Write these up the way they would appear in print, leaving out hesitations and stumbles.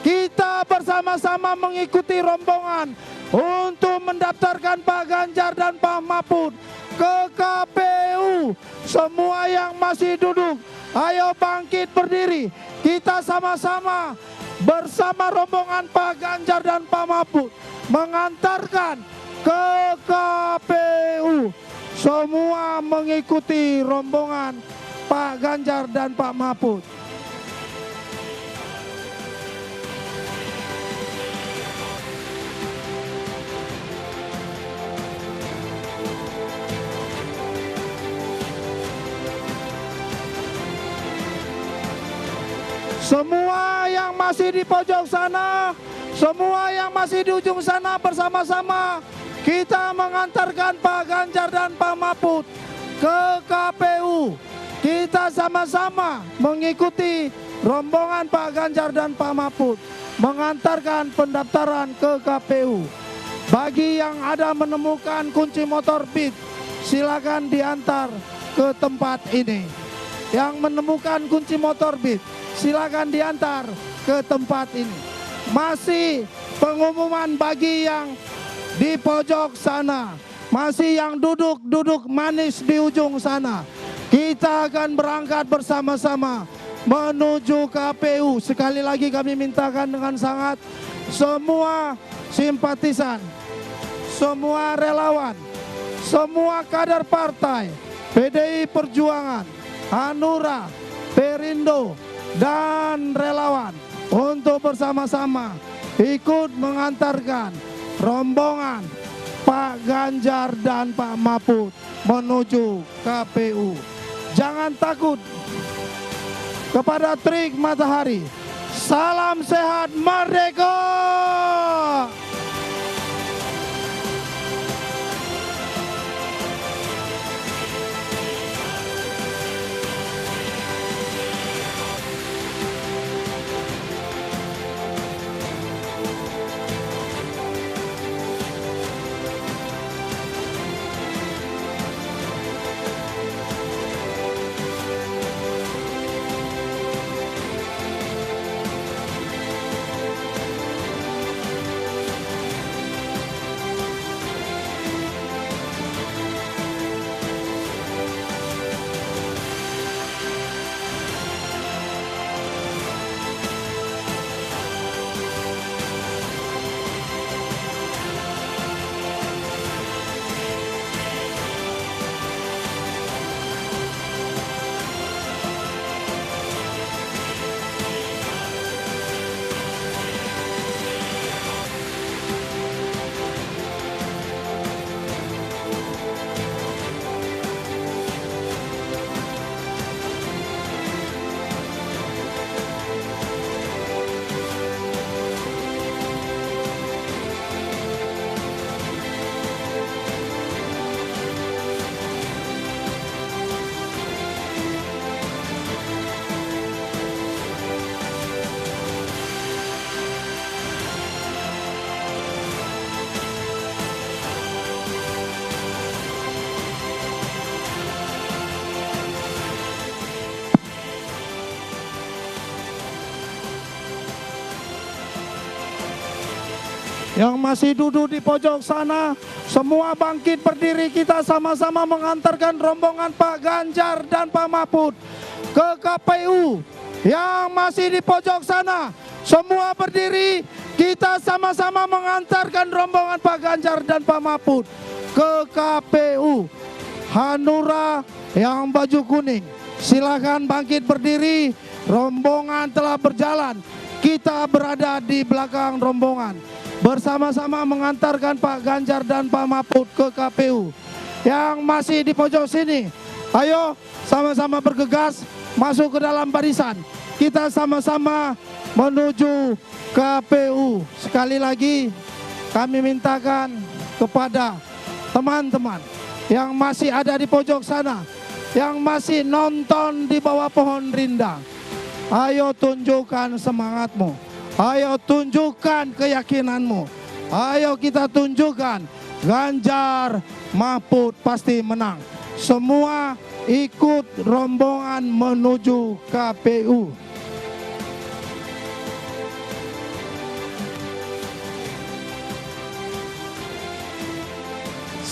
kita bersama-sama mengikuti rombongan untuk mendaftarkan Pak Ganjar dan Pak Mahfud ke KPU. Semua yang masih duduk, ayo bangkit berdiri. Kita sama-sama bersama rombongan Pak Ganjar dan Pak Mahfud mengantarkan ke KPU. Semua mengikuti rombongan Pak Ganjar dan Pak Mahfud. Semua yang masih di pojok sana, semua yang masih di ujung sana, bersama-sama kita mengantarkan Pak Ganjar dan Pak Mahfud ke KPU. Kita sama-sama mengikuti rombongan Pak Ganjar dan Pak Mahfud mengantarkan pendaftaran ke KPU. Bagi yang ada menemukan kunci motor Beat, silakan diantar ke tempat ini. Yang menemukan kunci motor Beat, silakan diantar ke tempat ini. Masih pengumuman bagi yang di pojok sana, masih yang duduk manis di ujung sana. Kita akan berangkat bersama-sama menuju KPU. Sekali lagi kami mintakan dengan sangat semua simpatisan, semua relawan, semua kader partai PDI Perjuangan, Hanura, Perindo, dan relawan untuk bersama-sama ikut mengantarkan rombongan Pak Ganjar dan Pak Mahfud menuju KPU. Jangan takut kepada terik matahari. Salam sehat, merdeka! Yang masih duduk di pojok sana, semua bangkit berdiri. Kita sama-sama mengantarkan rombongan Pak Ganjar dan Pak Mahfud ke KPU. Yang masih di pojok sana, semua berdiri. Kita sama-sama mengantarkan rombongan Pak Ganjar dan Pak Mahfud ke KPU. Hanura yang baju kuning, silakan bangkit berdiri. Rombongan telah berjalan. Kita berada di belakang rombongan, bersama-sama mengantarkan Pak Ganjar dan Pak Mahfud ke KPU. Yang masih di pojok sini, ayo sama-sama bergegas masuk ke dalam barisan. Kita sama-sama menuju KPU. Sekali lagi kami mintakan kepada teman-teman yang masih ada di pojok sana, yang masih nonton di bawah pohon rindang, ayo tunjukkan semangatmu. Ayo tunjukkan keyakinanmu. Ayo kita tunjukkan Ganjar Mahfud pasti menang. Semua ikut rombongan menuju KPU.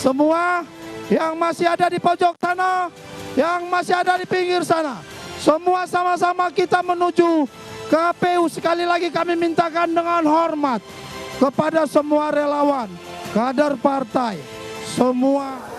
semua yang masih ada di pojok sana, yang masih ada di pinggir sana, semua sama-sama kita menuju KPU. Sekali lagi kami mintakan dengan hormat kepada semua relawan, kader partai, semua